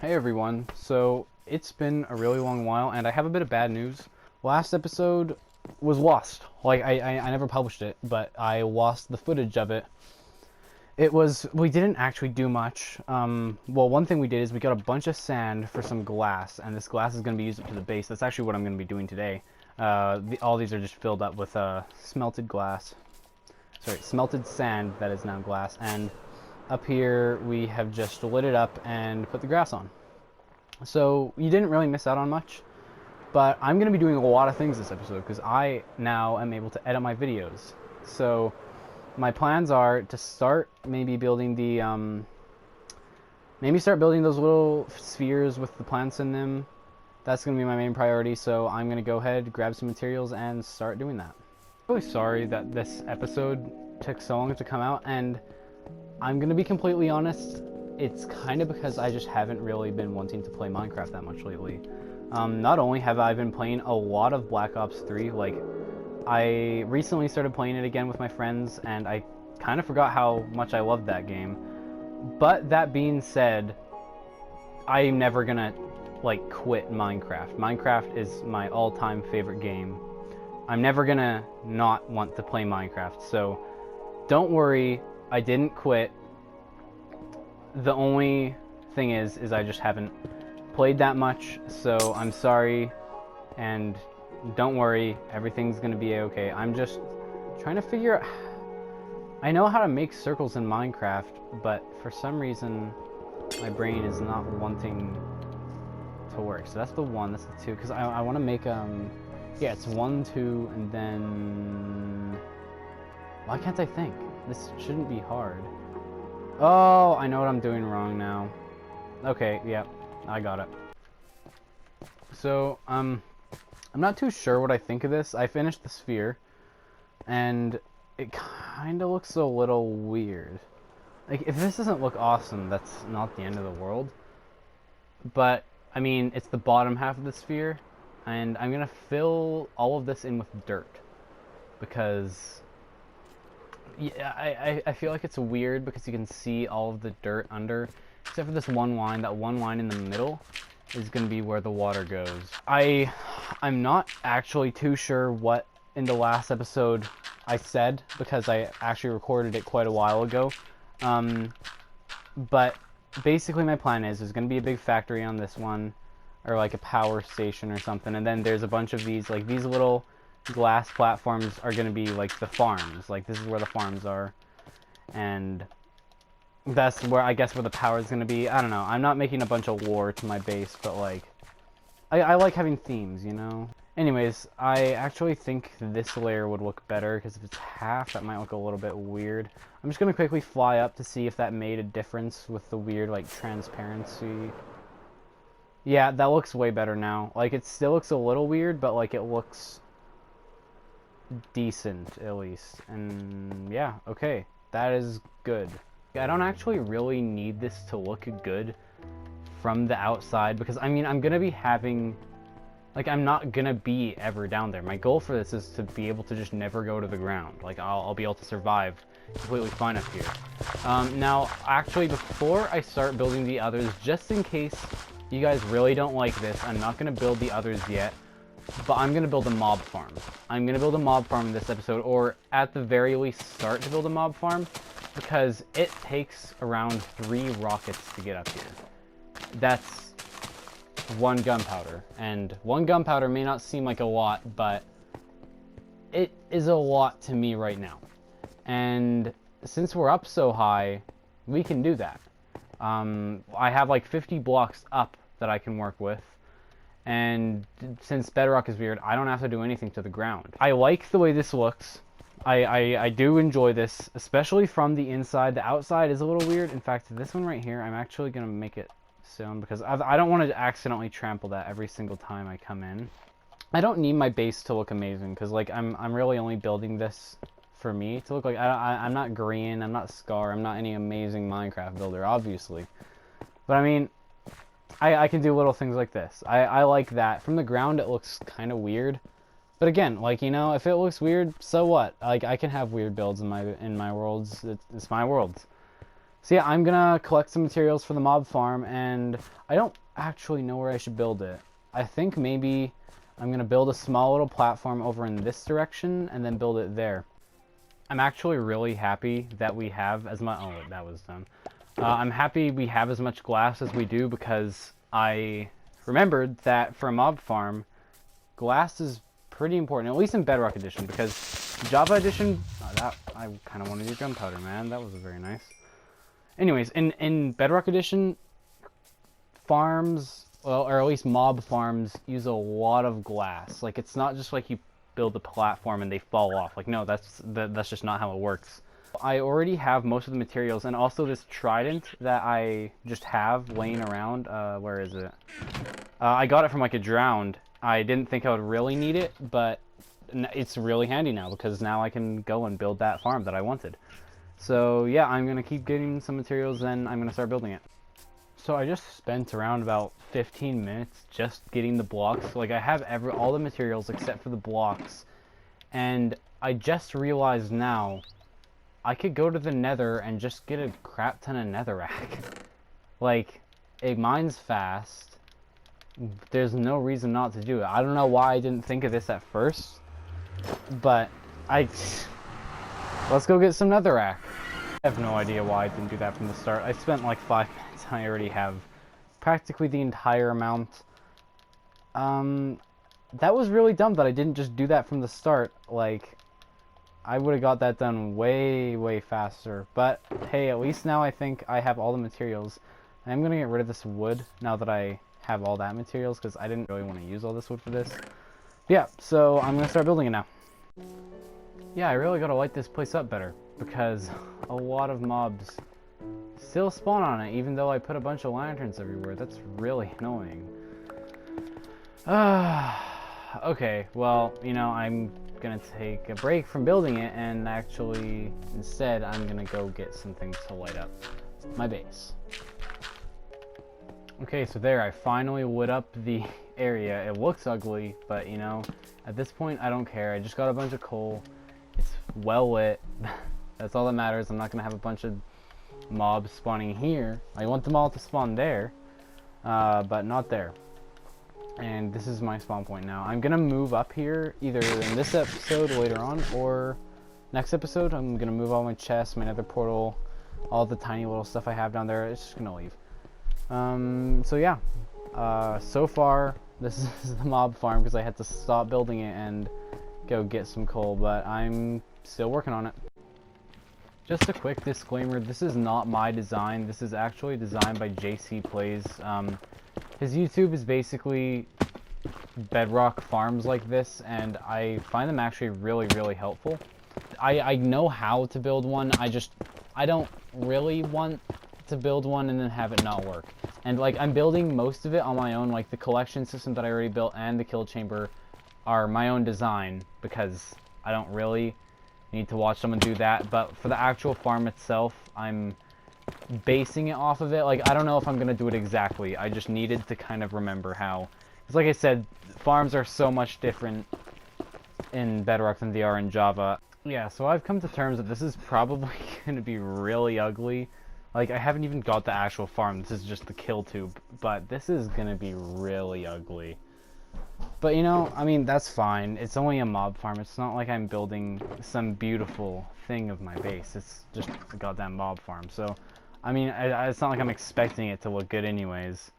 Hey everyone, so it's been a really long while and I have a bit of bad news. Last episode was lost. I never published it, but I lost the footage of it. We didn't actually do much. Well, one thing we did is we got a bunch of sand for some glass, and this glass is going to be used up to the base. That's actually what I'm going to be doing today. All these are just filled up with smelted glass. Sorry, smelted sand that is now glass, and up here we have just lit it up and put the grass on. So you didn't really miss out on much, but I'm going to be doing a lot of things this episode because I now am able to edit my videos. So my plans are to start maybe building start building those little spheres with the plants in them. That's going to be my main priority, so I'm going to go ahead, grab some materials, and start doing that. I'm really sorry that this episode took so long to come out, and I'm going to be completely honest, it's kind of because I just haven't really been wanting to play Minecraft that much lately. Not only have I been playing a lot of Black Ops 3, like, I recently started playing it again with my friends, and I kind of forgot how much I loved that game. But that being said, I'm never gonna, like, quit Minecraft. Minecraft is my all-time favorite game. I'm never gonna not want to play Minecraft, so don't worry, I didn't quit. The only thing is I just haven't played that much, so I'm sorry, and don't worry, everything's gonna be okay. I'm just trying to figure out... I know how to make circles in Minecraft, but for some reason my brain is not wanting to work. So that's the 1, that's the 2, because I want to make, yeah, it's 1, 2, and then... Why can't I think? This shouldn't be hard. Oh, I know what I'm doing wrong now. Okay, yeah, I got it. So, I'm not too sure what I think of this. I finished the sphere, and it kind of looks a little weird. Like, if this doesn't look awesome, that's not the end of the world. But, I mean, it's the bottom half of the sphere, and I'm gonna fill all of this in with dirt. Because... yeah, I feel like it's weird because you can see all of the dirt under, except for this one line. That one line in the middle is going to be where the water goes. I'm not actually too sure what in the last episode I said because I actually recorded it quite a while ago. But basically my plan is there's going to be a big factory on this one, or like a power station or something, and then there's a bunch of these, like these little glass platforms are going to be like the farms. Like this is where the farms are, and that's where I guess where the power is going to be. I don't know, I'm not making a bunch of lore to my base, but like I like having themes, you know. Anyways, I actually think this layer would look better because if it's half that might look a little bit weird. I'm just going to quickly fly up to see if that made a difference with the weird like transparency. Yeah, that looks way better now. Like it still looks a little weird, but like it looks decent at least. And yeah, okay, that is good. I don't actually really need this to look good from the outside because I mean I'm gonna be having, like, I'm not gonna be ever down there. My goal for this is to be able to just never go to the ground. Like I'll be able to survive completely fine up here. Now actually before I start building the others, just in case you guys really don't like this, I'm not gonna build the others yet. But I'm going to build a mob farm. I'm going to build a mob farm in this episode, or at the very least start to build a mob farm, because it takes around 3 rockets to get up here. That's 1 gunpowder, and 1 gunpowder may not seem like a lot, but it is a lot to me right now. And since we're up so high, we can do that. I have like 50 blocks up that I can work with. And since bedrock is weird, I don't have to do anything to the ground. I like the way this looks. I do enjoy this, especially from the inside. The outside is a little weird. In fact, this one right here, I'm actually going to make it soon because I don't want to accidentally trample that every single time I come in. I don't need my base to look amazing because like I'm really only building this for me to look like. I'm not Green, I'm not Scar, I'm not any amazing Minecraft builder, obviously. But I mean, I can do little things like this. I like that. From the ground, it looks kind of weird. But again, like, you know, if it looks weird, so what? Like, I can have weird builds in my worlds. It's my world. So yeah, I'm gonna collect some materials for the mob farm, and I don't actually know where I should build it. I think maybe I'm gonna build a small little platform over in this direction and then build it there. I'm actually really happy that we have as much. Oh, that was done. I'm happy we have as much glass as we do because I remembered that for a mob farm, glass is pretty important, at least in Bedrock Edition, because Java Edition, that I kind of wanted your gunpowder, man. That was very nice. Anyways, in Bedrock Edition, farms, well, or at least mob farms, use a lot of glass. Like, it's not just like you build a platform and they fall off. Like, no, that's just not how it works. I already have most of the materials, and also this trident that I just have laying around. Where is it? I got it from like a drowned. I didn't think I would really need it, but it's really handy now because now I can go and build that farm that I wanted. So yeah, I'm gonna keep getting some materials and I'm gonna start building it. So I just spent around about 15 minutes just getting the blocks. Like, I have all the materials except for the blocks, and I just realized now I could go to the nether and just get a crap ton of netherrack. Like, it mines fast. There's no reason not to do it. I don't know why I didn't think of this at first, but let's go get some netherrack. I have no idea why I didn't do that from the start. I spent like 5 minutes and I already have practically the entire amount. That was really dumb that I didn't just do that from the start. Like, I would have got that done way, way faster. But hey, at least now I think I have all the materials. I'm gonna get rid of this wood now that I have all that materials, because I didn't really want to use all this wood for this. But yeah, so I'm gonna start building it now. Yeah, I really gotta light this place up better, because a lot of mobs still spawn on it, even though I put a bunch of lanterns everywhere. That's really annoying. Okay, well, you know, I'm gonna take a break from building it, and actually, instead, I'm gonna go get some things to light up my base. Okay, so there, I finally lit up the area. It looks ugly, but, you know, at this point, I don't care. I just got a bunch of coal. It's well lit. That's all that matters. I'm not gonna have a bunch of mobs spawning here. I want them all to spawn there, but not there. And this is my spawn point now. I'm gonna move up here either in this episode later on or next episode. I'm gonna move all my chests, my nether portal, all the tiny little stuff I have down there. It's just gonna leave. So yeah, so far this is the mob farm because I had to stop building it and go get some coal, but I'm still working on it. Just a quick disclaimer, this is not my design. This is actually designed by JC Plays. His YouTube is basically bedrock farms like this, and I find them actually really, really helpful. I know how to build one, I don't really want to build one and then have it not work. And like, I'm building most of it on my own. Like, the collection system that I already built and the kill chamber are my own design because I don't really need to watch someone do that. But for the actual farm itself, I'm basing it off of it. Like, I don't know if I'm gonna do it exactly. I just needed to kind of remember how, because like I said, farms are so much different in Bedrock than they are in Java. Yeah, so I've come to terms that this is probably gonna be really ugly. Like, I haven't even got the actual farm. This is just the kill tube, but this is gonna be really ugly. But, you know, I mean, that's fine. It's only a mob farm. It's not like I'm building some beautiful thing of my base. It's just a goddamn mob farm. So, I mean, it's not like I'm expecting it to look good anyways.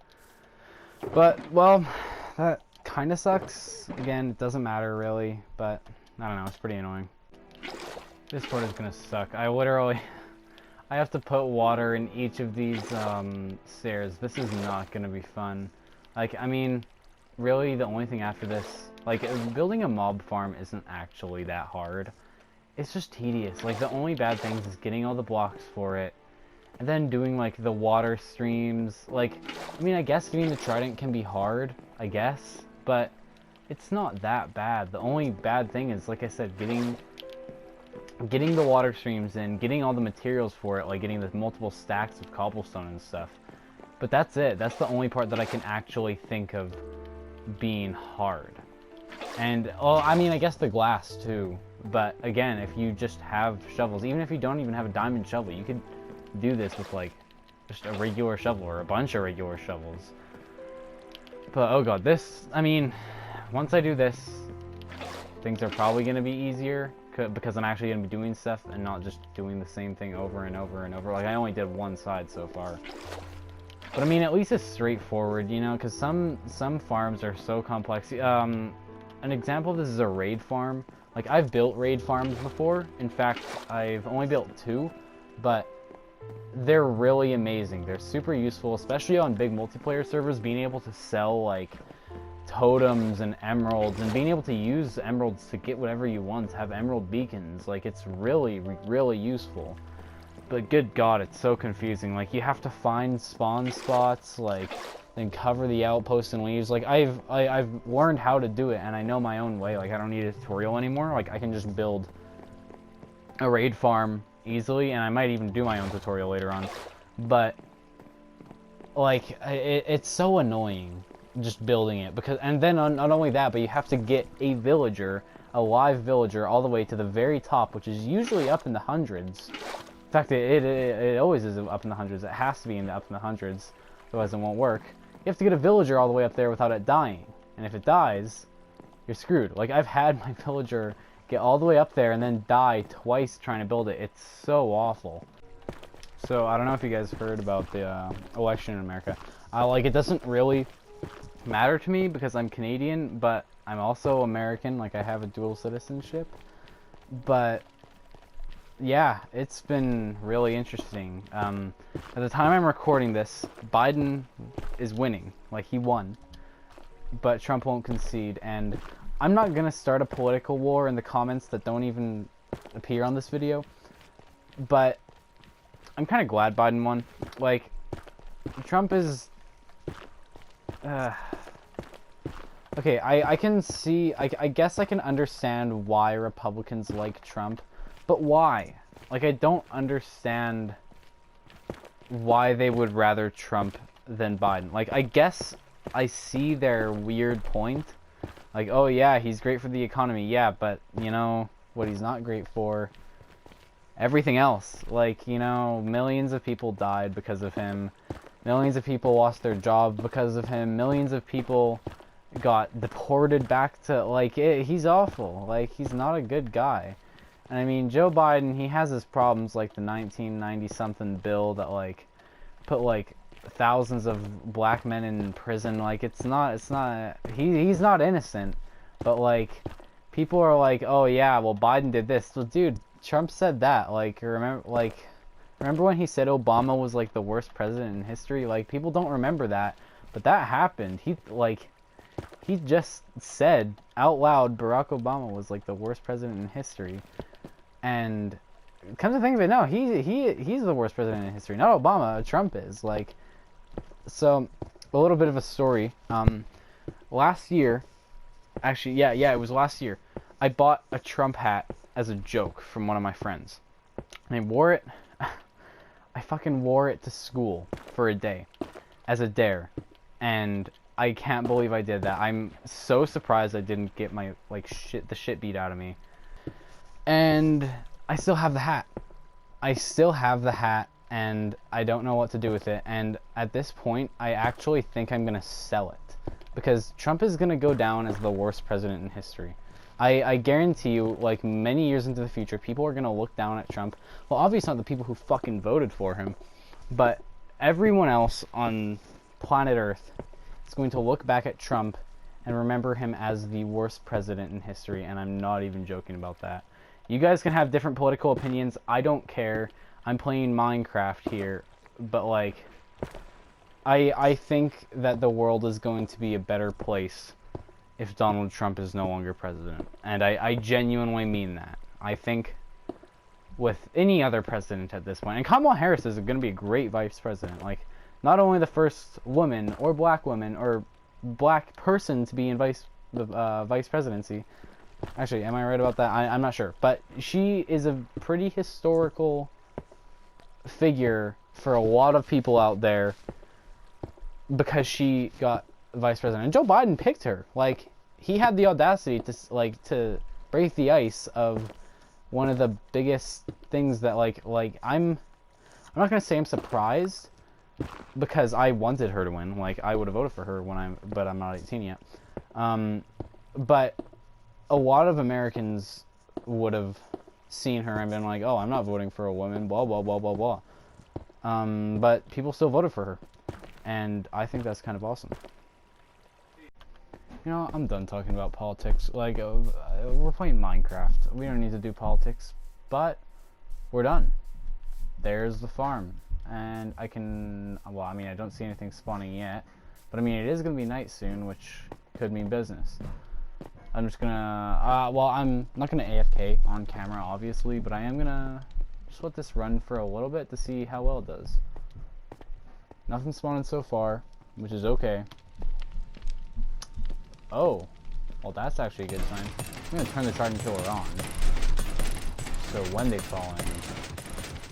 But, well, that kind of sucks. Again, it doesn't matter really, but I don't know. It's pretty annoying. This part is gonna suck. I have to put water in each of these stairs. This is not gonna be fun. Like, I mean, really, the only thing after this, like, building a mob farm isn't actually that hard. It's just tedious. Like, the only bad things is getting all the blocks for it, and then doing, like, the water streams. Like, I mean, I guess getting the trident can be hard, I guess, but it's not that bad. The only bad thing is, like I said, getting the water streams in, getting all the materials for it, like getting the multiple stacks of cobblestone and stuff. But that's it. That's the only part that I can actually think of being hard. And, well, I mean, I guess the glass too. But again, if you just have shovels, even if you don't even have a diamond shovel, you could do this with like just a regular shovel or a bunch of regular shovels. But oh god, this, I mean, once I do this, things are probably going to be easier because I'm actually going to be doing stuff and not just doing the same thing over and over and over. Like, I only did one side so far. But I mean, at least it's straightforward, you know, because some farms are so complex. An example of this is a raid farm. Like, I've built raid farms before. In fact, I've only built 2, but they're really amazing. They're super useful, especially on big multiplayer servers, being able to sell, like, totems and emeralds, and being able to use emeralds to get whatever you want, to have emerald beacons. Like, it's really, really useful. But good god, it's so confusing. Like, you have to find spawn spots, like, then cover the outposts and leaves. Like, I've learned how to do it, and I know my own way. Like, I don't need a tutorial anymore. Like, I can just build a raid farm easily, and I might even do my own tutorial later on. But, like, it's so annoying just building it, because, and then not only that, but you have to get a villager, a live villager, all the way to the very top, which is usually up in the hundreds. In fact, it always is up in the hundreds. It has to be up in the hundreds, otherwise it won't work. You have to get a villager all the way up there without it dying, and if it dies, you're screwed. Like, I've had my villager get all the way up there and then die twice trying to build it. It's so awful. So I don't know if you guys heard about the election in America. Like, it doesn't really matter to me because I'm Canadian, but I'm also American. Like, I have a dual citizenship. But yeah, it's been really interesting. At the time I'm recording this, Biden is winning. Like, he won. But Trump won't concede, and I'm not gonna start a political war in the comments that don't even appear on this video, but I'm kind of glad Biden won. Like, Trump is... okay, I can see... I guess I can understand why Republicans like Trump, but why? Like, I don't understand why they would rather Trump than Biden. Like, I guess I see their weird point. Like, oh yeah, he's great for the economy. Yeah, but, you know, what he's not great for? Everything else. Like, you know, millions of people died because of him. Millions of people lost their job because of him. Millions of people got deported back to, like, he's awful. Like, he's not a good guy. And I mean, Joe Biden, he has his problems, like the 1990-something bill that, like, put, like, thousands of black men in prison. Like, he's not innocent. But, like, people are like, oh yeah, well, Biden did this. Well, dude, Trump said that. Like, remember when he said Obama was, like, the worst president in history? Like, people don't remember that. But that happened. He just said out loud Barack Obama was, like, the worst president in history. And come to think of it, no, he's the worst president in history. Not Obama, Trump is. Like, so, a little bit of a story. Last year, actually, yeah, it was last year, I bought a Trump hat as a joke from one of my friends. And I wore it, I fucking wore it to school for a day, as a dare. And I can't believe I did that. I'm so surprised I didn't get my, like, the shit beat out of me. And I still have the hat. I still have the hat, and I don't know what to do with it. And at this point, I actually think I'm going to sell it. Because Trump is going to go down as the worst president in history. I guarantee you, like, many years into the future, people are going to look down at Trump. Well, obviously not the people who fucking voted for him, but everyone else on planet Earth is going to look back at Trump and remember him as the worst president in history, and I'm not even joking about that. You guys can have different political opinions. I don't care. I'm playing Minecraft here. But, like, I think that the world is going to be a better place if Donald Trump is no longer president. And I genuinely mean that. I think with any other president at this point. And Kamala Harris is going to be a great vice president. Like, not only the first woman or black woman or black person to be in vice presidency. Actually, am I right about that? I'm not sure. But she is a pretty historical figure for a lot of people out there because she got vice president. And Joe Biden picked her. Like, he had the audacity to break the ice of one of the biggest things that, like I'm I'm not gonna say I'm surprised, because I wanted her to win. Like, I would have voted for her but I'm not 18 yet. But a lot of Americans would have seen her and been like, oh, I'm not voting for a woman, blah, blah, blah, blah, blah. But people still voted for her. And I think that's kind of awesome. You know, I'm done talking about politics. Like, we're playing Minecraft. We don't need to do politics. But we're done. There's the farm. And I can, well, I mean, I don't see anything spawning yet. But I mean, it is going to be night soon, which could mean business. I'm just gonna, well, I'm not gonna AFK on camera, obviously, but I am gonna just let this run for a little bit to see how well it does. Nothing spawning so far, which is okay. Oh, well, that's actually a good sign. I'm gonna turn the charging killer on, so when they fall in,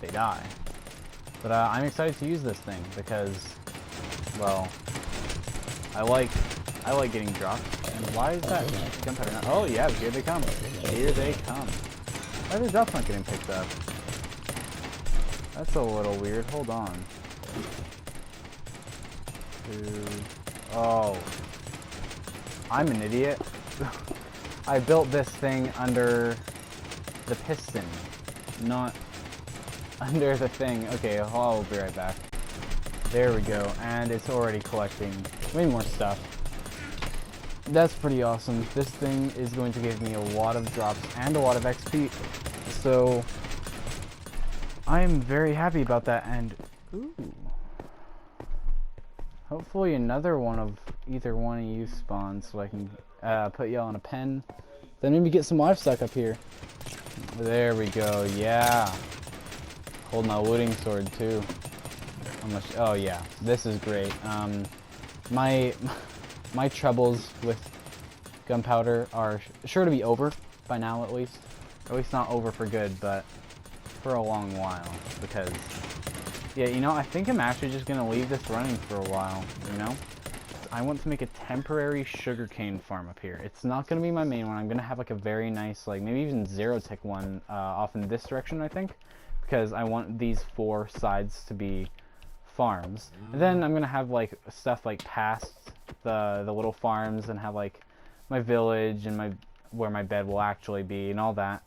they die. But I'm excited to use this thing because, well, I like getting dropped. And why is that gunpowder not? Oh yeah, here they come. Here they come. Why are the drops not getting picked up? That's a little weird. Hold on. Oh. I'm an idiot. I built this thing under the piston, not under the thing. Okay, I'll be right back. There we go, and it's already collecting way more stuff. That's pretty awesome. This thing is going to give me a lot of drops and a lot of XP, so I am very happy about that. And ooh, hopefully another one of either one of you spawns so I can put y'all in a pen. Then maybe get some livestock up here. There we go. Yeah, holding a looting sword too. Oh yeah, this is great. My troubles with gunpowder are sure to be over by now, at least. At least not over for good, but for a long while. Because, yeah, you know, I think I'm actually just going to leave this running for a while, you know? I want to make a temporary sugarcane farm up here. It's not going to be my main one. I'm going to have like a very nice, like maybe even zero-tick one off in this direction, I think. Because I want these 4 sides to be farms. And then I'm going to have like stuff like past the little farms and have like my village and where my bed will actually be and all that.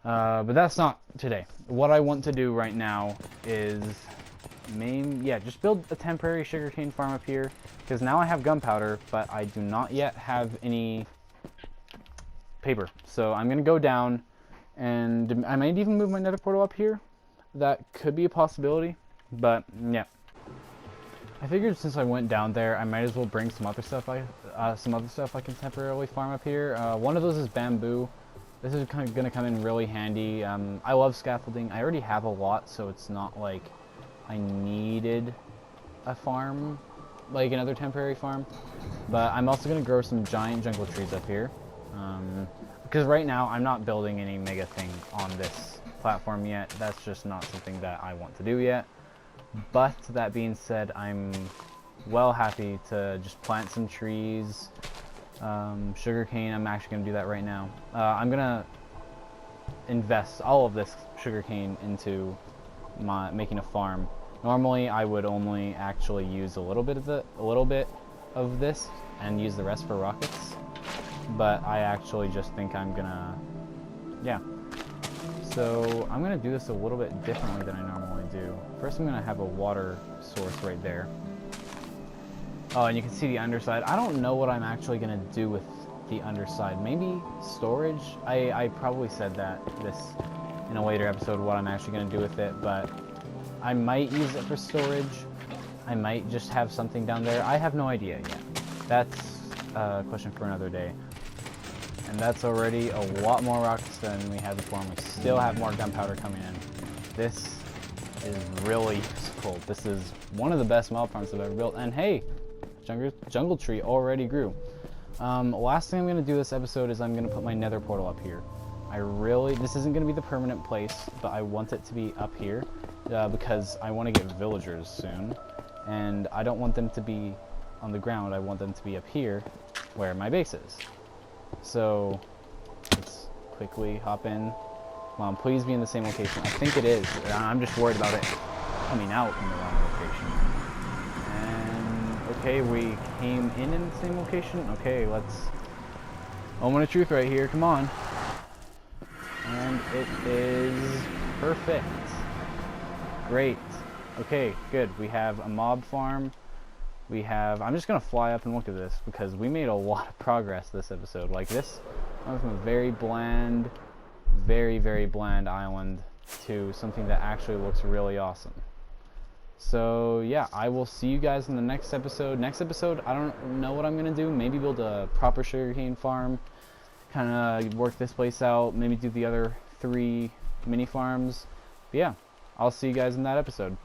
But that's not today. What I want to do right now is just build a temporary sugarcane farm up here, because now I have gunpowder, but I do not yet have any paper. So I'm gonna go down, and I might even move my nether portal up here. That could be a possibility, but yeah. I figured since I went down there, I might as well bring some other stuff I can temporarily farm up here. One of those is bamboo. This is kind of going to come in really handy. I love scaffolding. I already have a lot, so it's not like I needed a farm, like another temporary farm. But I'm also going to grow some giant jungle trees up here. Because right now, I'm not building any mega thing on this platform yet. That's just not something that I want to do yet. But that being said, I'm well happy to just plant some trees, sugarcane. I'm actually going to do that right now. I'm going to invest all of this sugarcane into making a farm. Normally, I would only actually use a little bit of this and use the rest for rockets. But I actually just think I'm gonna, yeah. So I'm gonna do this a little bit differently than I normally do. First, I'm gonna have a water source right there. Oh, and you can see the underside. I don't know what I'm actually gonna do with the underside. Maybe storage? I probably said this in a later episode, what I'm actually gonna do with it, but I might use it for storage. I might just have something down there. I have no idea yet. That's a question for another day. And that's already a lot more rocks than we had before, and we still have more gunpowder coming in. This is really useful. This is one of the best mob farms I've ever built. And hey, jungle tree already grew. Last thing I'm going to do this episode is I'm going to put my nether portal up here. This isn't going to be the permanent place, but I want it to be up here because I want to get villagers soon. And I don't want them to be on the ground. I want them to be up here where my base is. So let's quickly hop in. Please be in the same location. I think it is. I'm just worried about it coming out in the wrong location. And okay, we came in the same location. Okay, let's. Moment of truth right here. Come on. And it is perfect. Great. Okay, good. We have a mob farm. We have. I'm just gonna fly up and look at this because we made a lot of progress this episode. Like this, went from a very bland, very bland island to something that actually looks really awesome. So yeah, I will see you guys in the next episode. Next episode, I don't know what I'm gonna do. Maybe build a proper sugarcane farm, kind of work this place out. Maybe do the other 3 mini farms. But yeah, I'll see you guys in that episode.